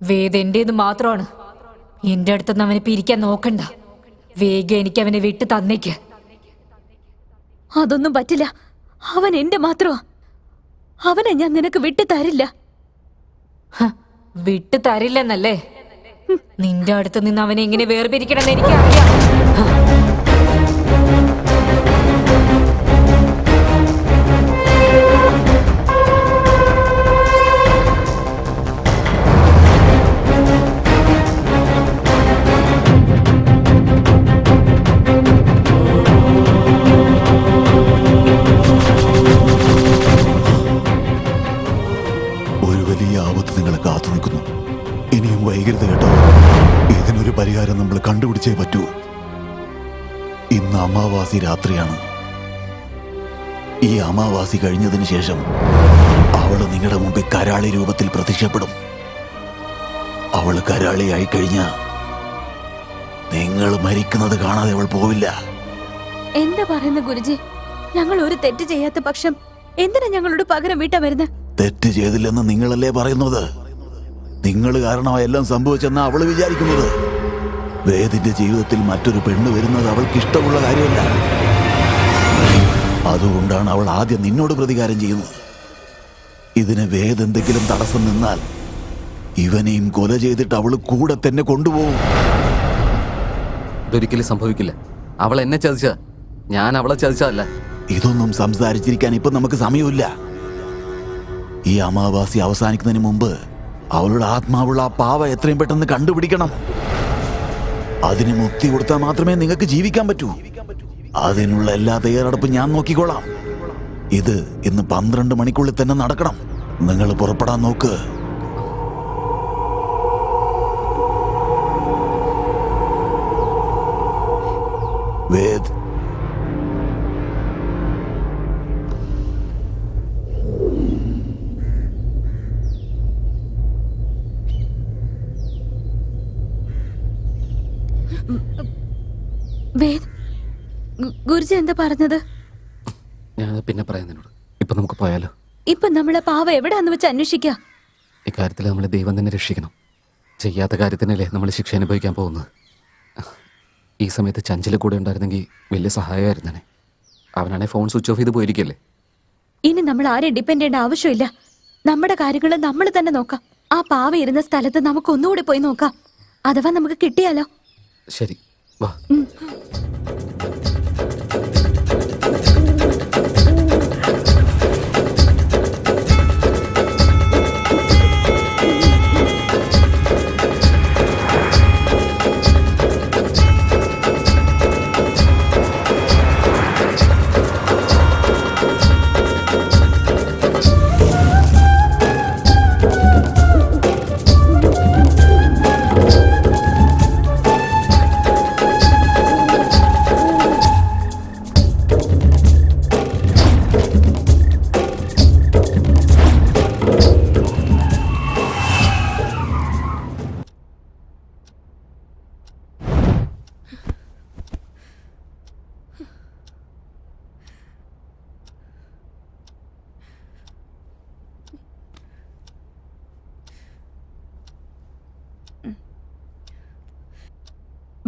വേദ എന്റേത് മാത്രമാണ്. എന്റെ അടുത്തുനിന്ന് അവനെ പിരിക്കാൻ നോക്കണ്ട. വേഗം എനിക്ക് അവനെ വിട്ട് തന്നേക്ക്. അതൊന്നും പറ്റില്ല. അവൻ എന്റെ മാത്രമാ. അവനെ ഞാൻ നിനക്ക് വിട്ടു തരില്ല. വിട്ടു തരില്ലെന്നല്ലേ? നിന്റെ അടുത്ത് നിന്ന് അവനെ എങ്ങനെ വേർപിരിക്കണമെന്ന് എനിക്കറിയാം. വൈകരുത് കേട്ടോ. ഇതിനൊരു പരിഹാരം നമ്മൾ കണ്ടുപിടിച്ചേ പറ്റൂ. ഇന്ന് അമാവാസി രാത്രിയാണ്. ഈ അമാവാസി കഴിഞ്ഞതിന് ശേഷം അവള് നിങ്ങളുടെ മുമ്പിൽ കരാളി രൂപത്തിൽ പ്രത്യക്ഷപ്പെടും. അവള് കരാളിയായി കഴിഞ്ഞ നിങ്ങൾ മരിക്കുന്നത് കാണാതെ അവൾ പോവില്ല. എന്താ പറയുന്ന ഗുരുജി? ഞങ്ങൾ ഒരു തെറ്റ് ചെയ്യാത്ത പക്ഷം എന്തിനാ ഞങ്ങളോട് പകരം വീട്ടാ വരുന്നത്? തെറ്റ് ചെയ്തില്ലെന്ന് നിങ്ങളല്ലേ പറയുന്നത്? നിങ്ങൾ കാരണം എല്ലാം സംഭവിച്ചെന്നാ അവള് വിചാരിക്കുന്നത്. വേദിന്റെ ജീവിതത്തിൽ മറ്റൊരു പെണ്ണ് വരുന്നത് അവൾക്ക് ഇഷ്ടമുള്ള കാര്യമല്ല. അതുകൊണ്ടാണ് അവൾ ആദ്യം നിന്നോട് പ്രതികാരം ചെയ്യുന്നത്. ഇതിന് വേദ എന്തെങ്കിലും തടസ്സം നിന്നാൽ ഇവനെയും കൊല ചെയ്തിട്ട് അവള് കൂടെ തന്നെ കൊണ്ടുപോകും. ഇതൊരിക്കലും സംഭവിക്കില്ല. അവൾ എന്നെ ചതിച്ച, ഞാൻ അവളെ ചതിച്ചതല്ല. ഇതൊന്നും സംസാരിച്ചിരിക്കാൻ ഇപ്പൊ നമുക്ക് സമയമില്ല. ഈ അമാവാസി അവസാനിക്കുന്നതിന് മുമ്പ് അവളുടെ ആത്മാവുള്ള ആ പാവ എത്രയും പെട്ടെന്ന് കണ്ടുപിടിക്കണം. അതിന് മുക്തി കൊടുത്താൽ മാത്രമേ നിങ്ങൾക്ക് ജീവിക്കാൻ പറ്റൂ. അതിനുള്ള എല്ലാ തയ്യാറെടുപ്പും ഞാൻ നോക്കിക്കോളാം. ഇത് ഇന്ന് 12 മണിക്കുള്ളിൽ തന്നെ നടക്കണം. നിങ്ങൾ പുറപ്പെടാൻ നോക്ക്. വേദ്, വേദ്, ഗുരുജി എന്താ പറഞ്ഞത്? ഞാൻ പിന്നെ പറയാം നിന്നോട്. ഇപ്പൊ നമുക്ക് പോയാലോ? ഇപ്പൊ നമ്മളെ പാവ എവിടെയാന്ന് വെച്ച് അന്വേഷിക്ക. ഇക്കാര്യത്തിൽ നമ്മളെ ദൈവം തന്നെ രക്ഷിക്കണം. ചെയ്യാത്ത കാര്യത്തിനല്ലേ നമ്മൾ ശിക്ഷ അനുഭവിക്കാൻ പോകുന്നത്. ഈ സമയത്ത് ചഞ്ചല് കൂടെ ഉണ്ടായിരുന്നെങ്കിൽ വലിയ സഹായമായിരുന്നേ. അവനാണെ ഫോൺ സ്വിച്ച് ഓഫ് ചെയ്ത് പോയിരിക്കല്ലേ. ഇനി നമ്മൾ ആരെയും ഡിപ്പെൻഡ് ചെയ്യേണ്ട ആവശ്യമില്ല. നമ്മുടെ കാര്യങ്ങൾ നമ്മൾ തന്നെ നോക്കാം. ആ പാവ ഇരുന്ന സ്ഥലത്ത് നമുക്ക് ഒന്നുകൂടി പോയി നോക്കാം. അഥവാ നമുക്ക് കിട്ടിയാലോ? ശരി, വാ.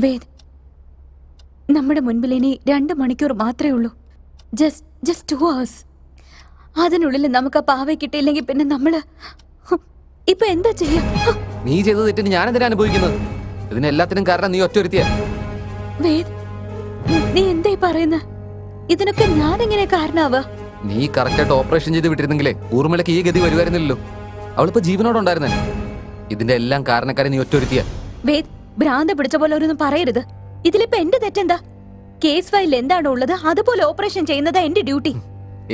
വേദ്, നമ്മുടെ മുൻപിൽ ഇനി 2 മണിക്കൂർ മാത്രമേ ഉള്ളൂ. Just 2 hours. അതിനുള്ളിൽ നമുക്ക് ആ പാവ കിട്ടിയില്ലെങ്കിൽ പിന്നെ നമ്മള് ഇപ്പൊ എന്താ ചെയ്യാ? നീ ചെയ്ത തെറ്റിന് ഞാൻ എന്തിനാ അനുഭവിക്കുന്നത്? ഇതിനെല്ലാത്തിനും കാരണം നീ ഒറ്റൊരുത്തിയ. വേദ്, നീ എന്തായി പറയുന്ന? ഇതിനൊക്കെ ഞാൻ എങ്ങനെ കാരണാവാ? നീ കറക്റ്റായിട്ട് ഓപ്പറേഷൻ ചെയ്ത് വിട്ടിരുന്നെങ്കിലേ ഊർമിളക്ക് ഈ ഗതി വരുമായിരുന്നില്ലല്ലോ. അവളിപ്പോ ജീവനോടുണ്ടായിരുന്നേ. ഇതിന്റെ എല്ലാം കാരണക്കാരെ നീ ഒറ്റൊരുത്തിയ. വേദ്, ഭ്രാന്ത് പിടിച്ച പോലെ ഒരൊന്നും പറയരുത്. ഇതിലിപ്പോ എന്റെ തെറ്റെന്താ? കേസ് ഫയലിൽ എന്താണോ ഉള്ളത് അതുപോലെ ഓപ്പറേഷൻ ചെയ്യുന്നതാ എന്റെ ഡ്യൂട്ടി.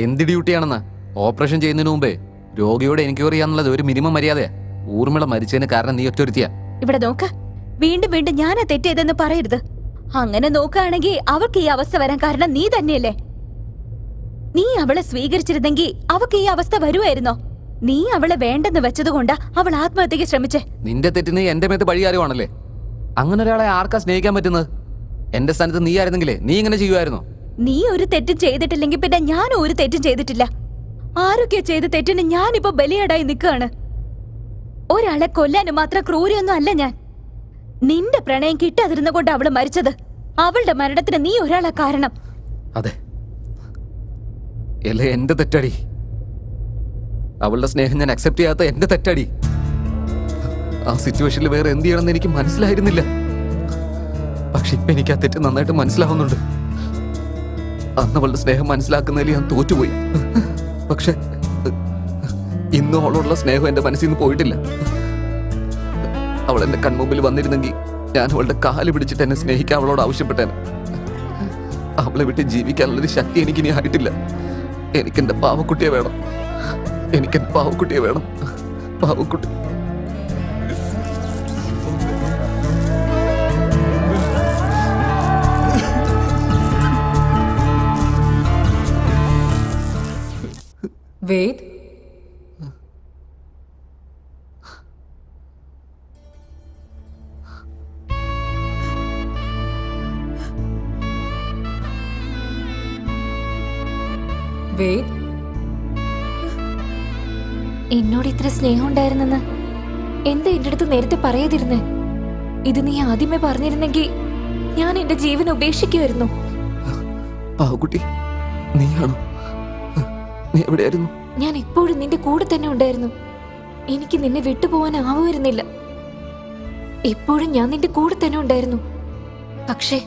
എന്ത് ഡ്യൂട്ടിയാണെന്ന്? ഓപ്പറേഷൻ ചെയ്യുന്നതിന് മുമ്പേ രോഗിയോട് എൻക്വയറി ചെയ്യാന്നുള്ളത് ഒരു മിനിമം മര്യാദയാ. ഊർമിള മരിച്ചതിന് കാരണം നീ ഒറ്റൊരുത്തിയ. ഇവിടെ നോക്ക്, വീണ്ടും വീണ്ടും ഞാനാ തെറ്റേതെന്ന് പറയരുത്. അങ്ങനെ നോക്കുകയാണെങ്കിൽ അവൾക്ക് ഈ അവസ്ഥ വരാൻ കാരണം നീ തന്നെയല്ലേ? നീ അവളെ സ്വീകരിച്ചിരുന്നെങ്കിൽ അവൾക്ക് ഈ അവസ്ഥ വരുമായിരുന്നോ? നീ അവളെ വേണ്ടെന്ന് വെച്ചതുകൊണ്ടാ അവൾ ആത്മഹത്യക്ക് ശ്രമിച്ചേ. നിന്റെ തെറ്റിന് എന്റെ മേത്ത് പഴിയാരുവാണല്ലേ. അങ്ങനെ ഒരാളെ ആർക്കാ സ്നേഹിക്കാൻ പറ്റുന്നത്? എന്റെ സ്ഥാനത്ത് നീ ആയിരുന്നെങ്കിലേ നീ ഇങ്ങനെ ചെയ്യുമായിരുന്നോ? നീ ഒരു തെറ്റും ചെയ്തിട്ടില്ലെങ്കിൽ പിന്നെ ഞാനും ഒരു തെറ്റും ചെയ്തിട്ടില്ല. ആരൊക്കെ ചെയ്ത തെറ്റിന് ഞാനിപ്പോ ബലിയാടായി നിൽക്കുകയാണ്. ഒരാളെ കൊല്ലാനും മാത്രം ക്രൂരിയൊന്നും അല്ല ഞാൻ. നിന്റെ പ്രണയം കിട്ടാതിരുന്ന കൊണ്ട് അവള് മരിച്ചത്. അവളുടെ മരണത്തിന് നീ ഒരാളെ കാരണം. അതെ, എല്ലാം എന്റെ തെറ്റടി. അവളുടെ സ്നേഹം ഞാൻ അക്സെപ്റ്റ് ചെയ്യാത്ത എന്റെ തെറ്റടി. ആ സിറ്റുവേഷനിൽ വേറെ എന്ത് ചെയ്യണമെന്ന് എനിക്ക് മനസ്സിലായിരുന്നില്ല. പക്ഷെ ഇപ്പൊ എനിക്ക് ആ തെറ്റ് നന്നായിട്ട് മനസ്സിലാവുന്നുണ്ട്. അന്ന് അവളുടെ സ്നേഹം മനസ്സിലാക്കുന്നതിൽ ഞാൻ തോറ്റുപോയി. പക്ഷെ ഇന്നും അവളോടുള്ള സ്നേഹം എന്റെ മനസ്സിൽ നിന്ന് പോയിട്ടില്ല. അവൾ എന്റെ കൺമുമ്പിൽ വന്നിരുന്നെങ്കിൽ ഞാൻ അവളുടെ കാല് പിടിച്ചിട്ട് എന്നെ സ്നേഹിക്കാൻ അവളോട് ആവശ്യപ്പെട്ടേനെ. അവളെ വിട്ട് ജീവിക്കാനുള്ളൊരു ശക്തി എനിക്കിനി ആയിട്ടില്ല. എനിക്കെന്റെ പാവക്കുട്ടിയെ വേണം. എനിക്കെന്റെ പാവക്കുട്ടിയെ വേണം. പാവക്കുട്ടി. വേദ്, വേദ്, എന്നോട് ഇത്ര സ്നേഹം ഉണ്ടായിരുന്നെന്ന് എന്താ എന്റെ അടുത്ത് നേരത്തെ പറയാതിരുന്നേ? ഇത് നീ ആദ്യമേ പറഞ്ഞിരുന്നെങ്കിൽ ഞാൻ എന്റെ ജീവൻ ഉപേക്ഷിക്കുമായിരുന്നു. പാവക്കുട്ടി, നീയാണോ? നീ എവിടെയായിരുന്നു? ഞാൻ ഇപ്പോഴും നിന്റെ കൂടെ തന്നെ ഉണ്ടായിരുന്നു. എനിക്ക് നിന്നെ വിട്ടുപോകാനാവുമായിരുന്നില്ല. ഇപ്പോഴും ഞാൻ നിന്റെ കൂടെ തന്നെ ഉണ്ടായിരുന്നു. പക്ഷേ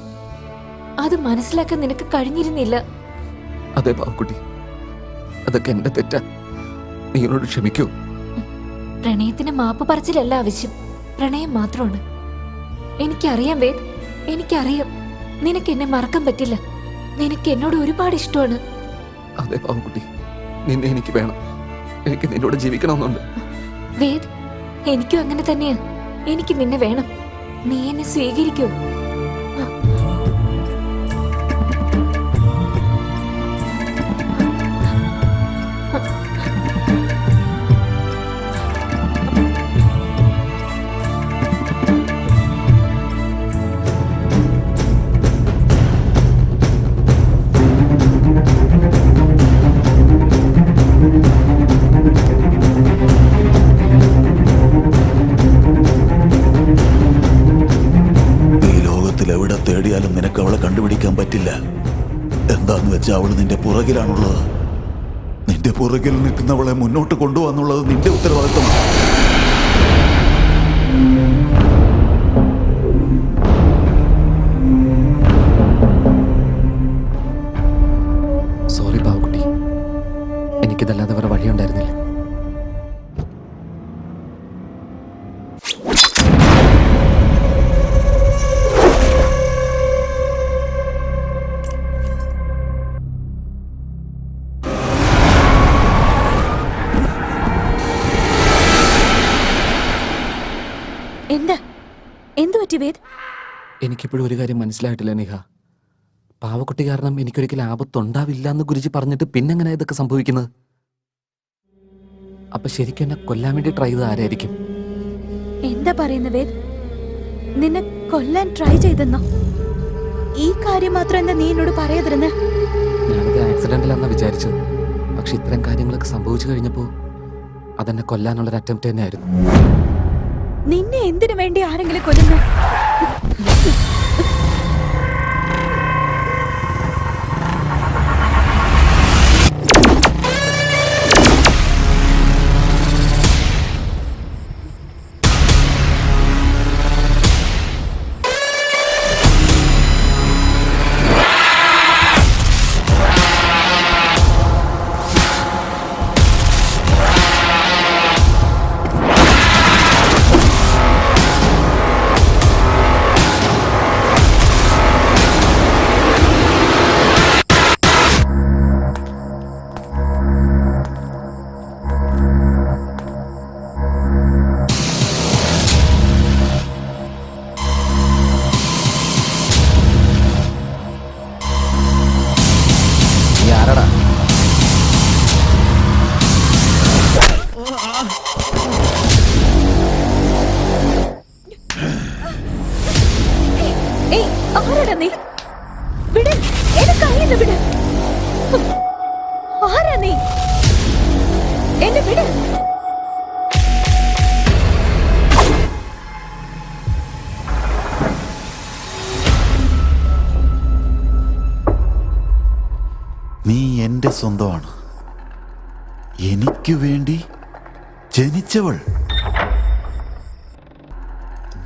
അത് മനസ്സിലാക്കാൻ നിനക്ക് കഴിഞ്ഞിരുന്നില്ല. അതെ പാവക്കുട്ടി, അതൊക്കെ എന്റെ തെറ്റാ. നീ എന്നോട് ക്ഷമിക്കൂ. പ്രണയത്തിന് മാപ്പ് പറച്ചിലല്ല ആവശ്യം, പ്രണയം മാത്രമാണ്. എനിക്കറിയാം വേദ്, എനിക്കറിയാം നിനക്ക് എന്നെ മറക്കാൻ പറ്റില്ല. നിനക്ക് എന്നോട് ഒരുപാട് ഇഷ്ടമാണ്. അതെ പാവക്കുട്ടി, നിന്നെ എനിക്ക് വേണം. എനിക്ക് നിന്നോട് ജീവിക്കണമെന്നുണ്ട്. വേദ്, എനിക്കും അങ്ങനെ തന്നെയാ. എനിക്ക് നിന്നെ വേണം. നീ എന്നെ സ്വീകരിക്കൂ. എവിടെ തേടിയാലും നിനക്ക് അവളെ കണ്ടുപിടിക്കാൻ പറ്റില്ല. എന്താന്ന് വെച്ചാൽ അവള് നിന്റെ പുറകിലാണുള്ളത്. നിന്റെ പുറകിൽ നിൽക്കുന്നവളെ മുന്നോട്ട് കൊണ്ടുപോകാന്നുള്ളത് നിന്റെ ഉത്തരവാദിത്തമാണ്. സോറി പാവക്കുട്ടി, എനിക്കിതല്ലാതെ വേറെ വഴിയുണ്ടായിരുന്നില്ല. എന്തു പറ്റി വേദ്? എനിക്കിപ്പോഴും ഒരു കാര്യം മനസ്സിലായിട്ടില്ല നിഹ. പാവക്കുട്ടി കാരണം എനിക്കൊരിക്കലും ആപത്തുണ്ടാവില്ല എന്ന് ഗുരുജി പറഞ്ഞിട്ട് പിന്നെങ്ങനെ ഇതൊക്കെ സംഭവിക്കുന്നത്? അപ്പൊ ശരിക്കും എന്നെ കൊല്ലാൻ വേണ്ടി ട്രൈ ചെയ്ത് ആരായിരിക്കും? എന്താ പറയുന്ന വേദ്? നിന്നെ കൊല്ലാൻ ട്രൈ ചെയ്തെന്നോ? ഈ കാര്യം മാത്രം എന്താ നീ എന്നോട് പറയാതിരുന്നേ? ഞാനത് ആക്സിഡന്റിലാണെന്നാ വിചാരിച്ചത്. പക്ഷെ ഇത്തരം കാര്യങ്ങളൊക്കെ സംഭവിച്ചു കഴിഞ്ഞപ്പോ അതെന്നെ കൊല്ലാനുള്ളൊരു അറ്റംപ്റ്റ് തന്നെയായിരുന്നു. നിന്നെ എന്തിനു വേണ്ടി ആരെങ്കിലും കൊല്ലുന്നു? നീ എന്റെ സ്വന്തമാണ്. എനിക്ക് വേണ്ടി ജനിച്ചവൾ.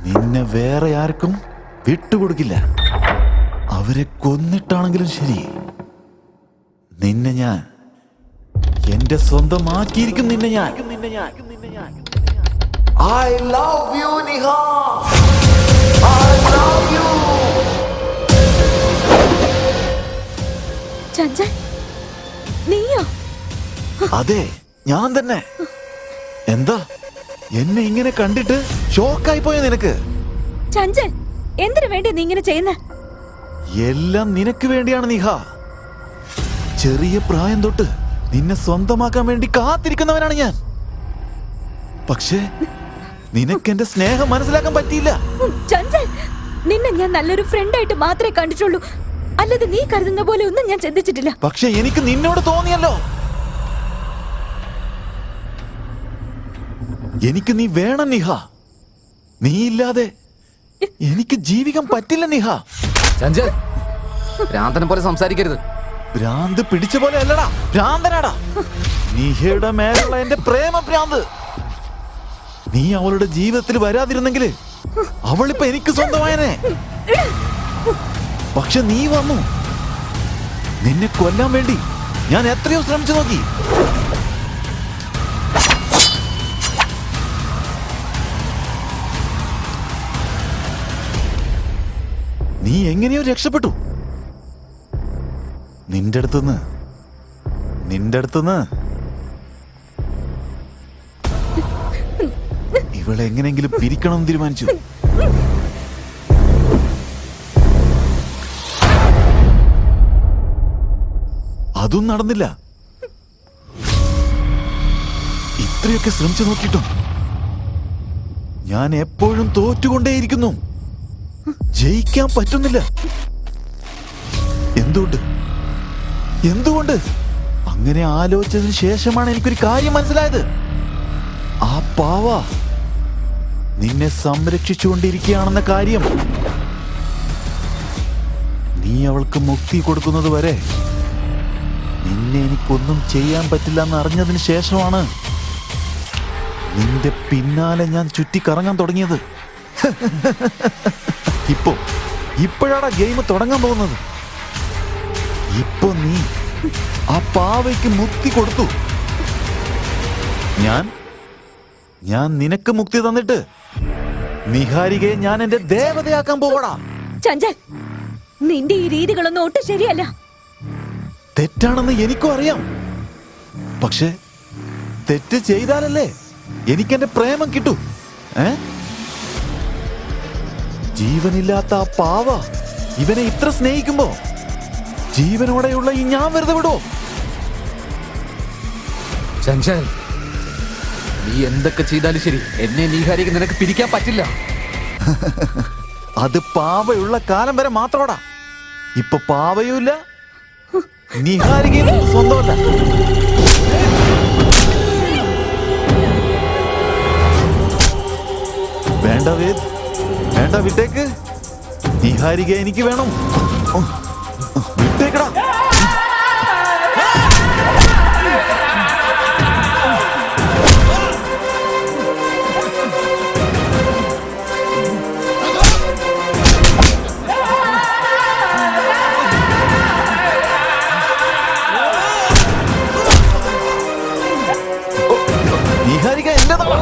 നിന്നെ വേറെ ആർക്കും വിട്ടുകൊടുക്കില്ല. അവരെ കൊന്നിട്ടാണെങ്കിലും ശരി, നിന്നെ ഞാൻ എന്റെ സ്വന്തമാക്കിയിരിക്കും. നിന്നെ ഞാൻ I love you, Niha. I love you. Chanchal, നീയോ? അതെ, ഞാൻ തന്നെ. എന്താ എന്നെ ഇങ്ങനെ കണ്ടിട്ട് ഷോക്കായി പോയ നിനക്ക്? ചഞ്ചൽ, എന്തിനു വേണ്ടി നീ ഇങ്ങനെ ചെയ്യുന്ന? എല്ലാം നിനക്ക് വേണ്ടിയാണ് നിഹ. ചെറിയ പ്രായം തൊട്ട് നിന്നെ സ്വന്തമാക്കാൻ വേണ്ടി കാത്തിരിക്കുന്നവനാണ് ഞാൻ. പക്ഷേ നിനക്ക് എന്റെ സ്നേഹം മനസ്സിലാക്കാൻ പറ്റിയില്ല. ചഞ്ചൽ, നിന്നെ ഞാൻ നല്ലൊരു ഫ്രണ്ടായിട്ട് മാത്രമേ കണ്ടിട്ടുള്ളൂ, അല്ലാതെ നീ കരുതുന്ന പോലെ ഒന്നും ഞാൻ ചിന്തിച്ചിട്ടില്ല. പക്ഷെ എനിക്ക് നിന്നോട് തോന്നിയല്ലോ. എനിക്ക് നീ വേണം നിഹ. നീ ഇല്ലാതെ എനിക്ക് ജീവിക്കാൻ പറ്റില്ല നിഹ. ചഞ്ചൽ, ഭ്രാന്തനെ പോലെ സംസാരിക്കരുത്. ഭ്രാന്ത് പിടിച്ച പോലെ അല്ലടാ, ഭ്രാന്തനാടാ. നിഹയുടെ മേലുള്ള എന്റെ പ്രേമ ഭ്രാന്ത്. നീ അവളുടെ ജീവിതത്തിൽ വരാതിരുന്നെങ്കിൽ അവളിപ്പോ എനിക്ക് സ്വന്തമായനെ. പക്ഷെ നീ വന്നു. നിന്നെ കൊല്ലാൻ വേണ്ടി ഞാൻ എത്രയോ ശ്രമിച്ചു നോക്കി. നീ എങ്ങനെയോ രക്ഷപ്പെട്ടു. നിന്റെ അടുത്തുനിന്ന് ഇവളെ എങ്ങനെയെങ്കിലും പിരിക്കണം തീരുമാനിച്ചു. അതും നടന്നില്ല. ഇത്രയൊക്കെ ശ്രമിച്ചു നോക്കിയിട്ടും ഞാൻ എപ്പോഴും തോറ്റുകൊണ്ടേയിരിക്കുന്നു. ജയിക്കാൻ പറ്റുന്നില്ല. എന്തുകൊണ്ട്? അങ്ങനെ ആലോചിച്ചതിന് ശേഷമാണ് എനിക്കൊരു കാര്യം മനസ്സിലായത്. ആ പാവ നിന്നെ സംരക്ഷിച്ചുകൊണ്ടിരിക്കുകയാണെന്ന കാര്യം. നീ അവൾക്ക് മുക്തി കൊടുക്കുന്നത് വരെ നിന്നെ എനിക്കൊന്നും ചെയ്യാൻ പറ്റില്ല എന്ന് അറിഞ്ഞതിന് ശേഷമാണ് നിന്റെ പിന്നാലെ ഞാൻ ചുറ്റിക്കറങ്ങാൻ തുടങ്ങിയത്. ഇപ്പോഴാണ് ഗെയിം തുടങ്ങാൻ പോകുന്നത്. ഇപ്പൊ നീ ആ പാവയ്ക്ക് മുക്തി കൊടുത്തു. ഞാൻ നിനക്ക് മുക്തി തന്നിട്ട് നിഹാരികയെ ഞാൻ എന്റെ ദേവതയാക്കാൻ പോവടാ. ചഞ്ചൽ, നിന്റെ ഈ രീതികളൊന്നും ഒട്ടും ശരിയല്ല. തെറ്റാണെന്ന് എനിക്കും അറിയാം. പക്ഷെ തെറ്റ് ചെയ്താലല്ലേ എനിക്കെന്റെ പ്രേമം കിട്ടൂ. ജീവനില്ലാത്ത ആ പാവ ഇവനെ ഇത്ര സ്നേഹിക്കുമ്പോ ജീവനോടെയുള്ള ഈ ഞാൻ വെറുതെ വിടോ? ചഞ്ചൽ, നീ എന്തൊക്കെ ചെയ്താലും ശരി, എന്നെ നീഹാരിക്ക് നിനക്ക് പിരിക്കാൻ പറ്റില്ല. അത് പാവയുള്ള കാലം വരെ മാത്രമാടാ. ഇപ്പൊ പാവയുമില്ല, നിഹാരികയും സ്വന്തമല്ല. വേണ്ട വേദ്, വേണ്ട, വിട്ടേക്ക്. നിഹാരിക എനിക്ക് വേണം. വിട്ടേക്കടാ. നിഹാരിക എന്റേതാണ്.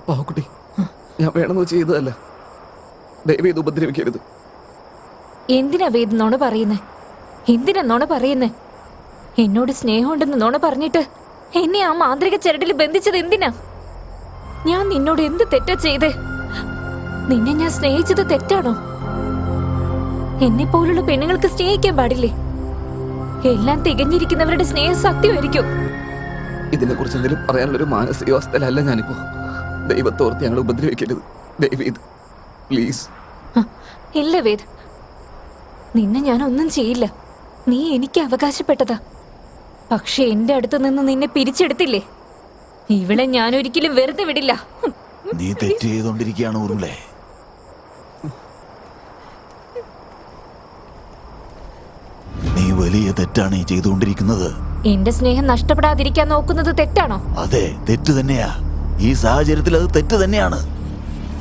പാവക്കുട്ടി, ഞാൻ വേണമെന്ന് ചെയ്തതല്ല. ദയവ് ഇത് ഉപദ്രവിക്കരുത്. എന്തിനാ വേദ് നോണ പറയുന്നേ? എന്തിനാ നോണ പറയുന്നേ? എന്നോട് സ്നേഹമുണ്ടെന്ന് നോണ പറഞ്ഞിട്ട് എന്നെ ആ മാന്ത്രിക ചരടിൽ ബന്ധിച്ചത് എന്തിനാ? ഞാൻ നിന്നോട് എന്ത് തെറ്റാ ചെയ്തേ? നിന്നെ ഞാൻ സ്നേഹിച്ചത് തെറ്റാണോ? എന്നെ പോലുള്ള പെണ്ണുങ്ങൾക്ക് സ്നേഹിക്കാൻ പാടില്ലേ? എല്ലാം തികഞ്ഞിരിക്കുന്നവരുടെ സ്നേഹം സത്യമായിരിക്കും. ഇതിനെക്കുറിച്ച് എന്തെങ്കിലും പറയാനുള്ളൊരു മാനസികാവസ്ഥയിലല്ല ഞാനിപ്പോ. ദൈവത്തോർത്ത് ഞങ്ങൾ ഉപദ്രവിക്കരുത്, ദയവീത്, പ്ലീസ്. ഇല്ല വേദ്, നിന്നെ ഞാൻ ഒന്നും ചെയ്യില്ല. നീ എനിക്ക് അവകാശപ്പെട്ടതാ. പക്ഷെ എന്റെ അടുത്ത് നിന്ന് നിന്നെ പിരിച്ചെടുത്തില്ലേ, ഇവളെ ഞാൻ ഒരിക്കലും വെറുതെ വിടില്ല. നീ തെറ്റ് ചെയ്തോണ്ടിരിക്കുകയാണ് ഊർമിളെ. നീ വലിയ തെറ്റാണ് ഈ ചെയ്തുകൊണ്ടിരിക്കുന്നത്. എന്റെ സ്നേഹം നഷ്ടപ്പെടാതിരിക്കാൻ നോക്കുന്നത് തെറ്റാണോ? അതെ, തെറ്റ് തന്നെയാ. ഈ സാഹചര്യത്തിൽ അത് തെറ്റ് തന്നെയാണ്.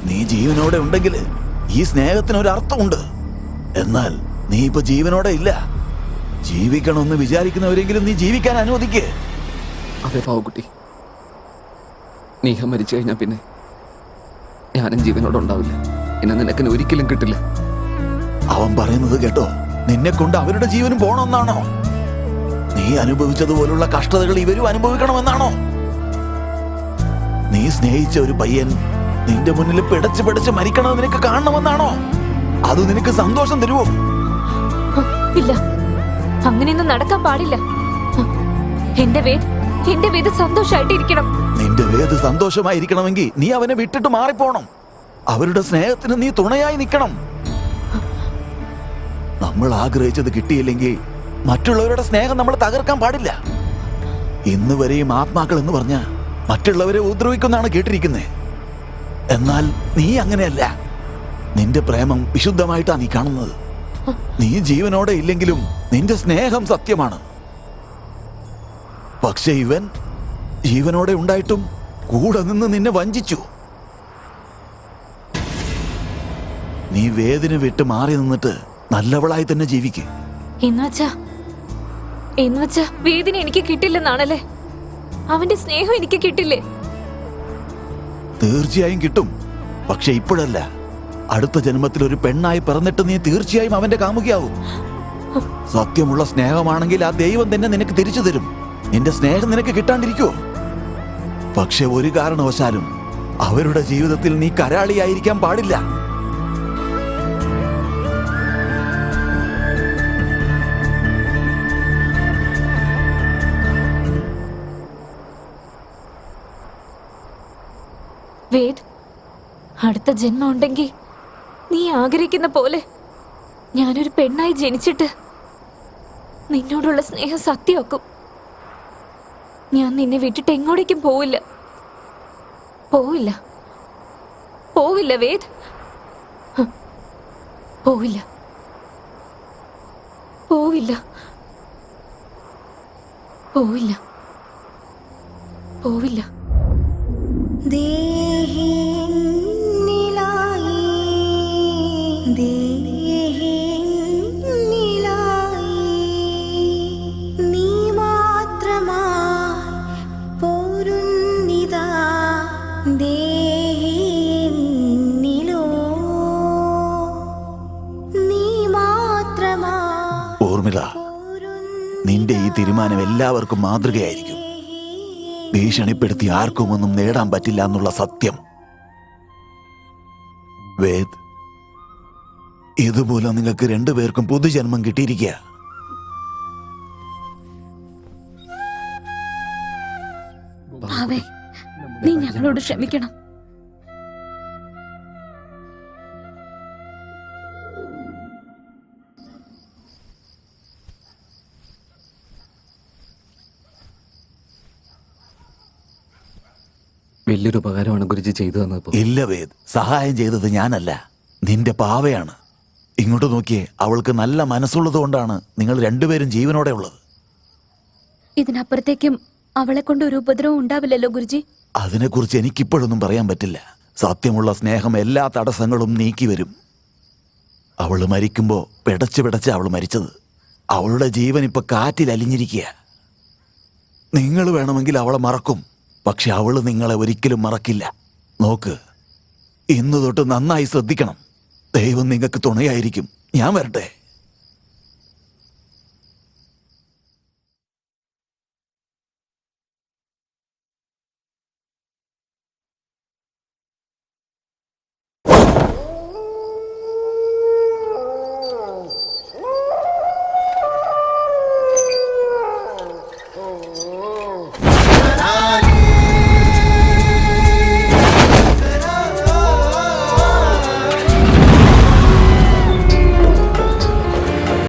നീ ജീവനോടെ ഉണ്ടെങ്കിൽ ഈ സ്നേഹത്തിന് ഒരു അർത്ഥമുണ്ട്. എന്നാൽ നീ ഇപ്പൊ ജീവനോടെ ഇല്ല. ജീവിക്കണമെന്ന് വിചാരിക്കുന്നവരെങ്കിലും നീ ജീവിക്കാൻ അനുവദിക്കേ. അതെ പാവക്കുട്ടി, നീഹ മരിച്ചു കഴിഞ്ഞാൽ പിന്നെ ഞാനും ജീവനോടെ ഉണ്ടാവില്ല. എന്നെ നിനക്കിന് ഒരിക്കലും കിട്ടില്ല. അവൻ പറയുന്നത് കേട്ടോ, നിന്നെ കൊണ്ട് അവരുടെ ജീവനും പോണമെന്നാണോ? നീ അനുഭവിച്ചതുപോലുള്ള കഷ്ടതകൾ ഇവരും അനുഭവിക്കണമെന്നാണോ? നീ സ്നേഹിച്ച ഒരു പയ്യൻ നിന്റെ മുന്നിൽ പിടച്ച് പിടച്ച് മരിക്കണമെന്ന് നിനക്ക് കാണണമെന്നാണോ? അത് നിനക്ക് സന്തോഷം തരുമോ? ഇല്ല, അങ്ങനെയൊന്നും നടക്കാൻ പാടില്ല. എന്റെ വേദ് സന്തോഷായിട്ടിരിക്കണം. നിന്റെ വേദ് സന്തോഷമായിരിക്കണമെങ്കിൽ നീ അവനെ വിട്ടിട്ട് മാറിപ്പോണം. അവരുടെ സ്നേഹത്തിന് നീ തുണയായി നിൽക്കണം. നമ്മൾ ആഗ്രഹിച്ചത് കിട്ടിയില്ലെങ്കിൽ മറ്റുള്ളവരുടെ സ്നേഹം നമ്മൾ തകർക്കാൻ പാടില്ല. ഇന്ന് വരെയും ആത്മാക്കൾ എന്ന് പറഞ്ഞ മറ്റുള്ളവരെ ഉപദ്രവിക്കുന്നാണ് കേട്ടിരിക്കുന്നത്. എന്നാൽ നീ അങ്ങനെയല്ല. നിന്റെ പ്രേമം വിശുദ്ധമായിട്ടാ നീ കാണുന്നത്. നീ ജീവനോടെ ഇല്ലെങ്കിലും നിന്റെ സ്നേഹം സത്യമാണ്. പക്ഷെ ഇവൻ ജീവനോടെ ഉണ്ടായിട്ടും കൂടെ നിന്ന് നിന്നെ വഞ്ചിച്ചു. നീ വേദന വിട്ട് മാറി നിന്നിട്ട് നല്ലവളായി തന്നെ ജീവിക്കും. എന്നുവച്ചാ വേദന എനിക്ക് കിട്ടില്ലെന്നാണല്ലേ? അവന്റെ സ്നേഹം എനിക്ക് കിട്ടില്ലേ? തീർച്ചയായും കിട്ടും. പക്ഷെ ഇപ്പോഴല്ല. അടുത്ത ജന്മത്തിൽ ഒരു പെണ്ണായി പിറന്നിട്ട് നീ തീർച്ചയായും അവന്റെ കാമുകിയാവും. സത്യമുള്ള സ്നേഹമാണെങ്കിൽ ആ ദൈവം തന്നെ നിനക്ക് തിരിച്ചു തരും. നിന്റെ സ്നേഹം നിനക്ക് കിട്ടാണ്ടിരിക്കുവോ? പക്ഷെ ഒരു കാരണവശാലും അവരുടെ ജീവിതത്തിൽ നീ കരാളിയായിരിക്കാൻ പാടില്ല. വേദ്, അടുത്ത ജന്മം ഉണ്ടെങ്കിൽ നീ ആഗ്രഹിക്കുന്ന പോലെ ഞാനൊരു പെണ്ണായി ജനിച്ചിട്ട് നിന്നോടുള്ള സ്നേഹം സത്യമാക്കും. ഞാൻ നിന്നെ വിട്ടിട്ട് എങ്ങോട്ടേക്കും പോവില്ല. പോവില്ല, പോവില്ല വേദ്, പോവില്ല, പോവില്ല, പോവില്ല, പോവില്ല. ഊർമിള, നിന്റെ ഈ തീരുമാനം എല്ലാവർക്കും മാതൃകയായിരിക്കും. ഭീഷണിപ്പെടുത്തി ആർക്കും ഒന്നും നേടാൻ പറ്റില്ല എന്നുള്ള സത്യം. വേദ്, ഇതുപോലെ നിങ്ങൾക്ക് രണ്ടുപേർക്കും പുതുജന്മം കിട്ടിയിരിക്കുക. ഭാവേ, നീ ഞങ്ങളോട് ക്ഷമിക്കണം. വലിയൊരു ഉപകാരമാണ് ഗുരുജി ചെയ്തു തന്നത്. ഇല്ല വേദ്, സഹായം ചെയ്തത് ഞാനല്ല, നിന്റെ പാവയാണ്. ഇങ്ങോട്ട് നോക്കിയേ, അവൾക്ക് നല്ല മനസ്സുള്ളത് കൊണ്ടാണ് നിങ്ങൾ രണ്ടുപേരും ജീവനോടെ ഉള്ളത്. ഇതിനപ്പുറത്തേക്കും അവളെ കൊണ്ട് ഒരു ഉപദ്രവം ഉണ്ടാവില്ലല്ലോ ഗുരുജി? അതിനെക്കുറിച്ച് എനിക്കിപ്പോഴൊന്നും പറയാൻ പറ്റില്ല. സത്യമുള്ള സ്നേഹം എല്ലാ തടസ്സങ്ങളും നീക്കി വരും. അവള് മരിക്കുമ്പോ പിടച്ച് അവള് മരിച്ചത്. അവളുടെ ജീവൻ ഇപ്പൊ കാറ്റിൽ അലിഞ്ഞിരിക്കുക. നിങ്ങൾ വേണമെങ്കിൽ അവളെ മറക്കും, പക്ഷെ അവള് നിങ്ങളെ ഒരിക്കലും മറക്കില്ല. നോക്ക്, ഇന്നു തൊട്ട് നന്നായി ശ്രദ്ധിക്കണം. ദൈവം നിങ്ങൾക്ക് തുണയായിരിക്കും. ഞാൻ വരട്ടെ.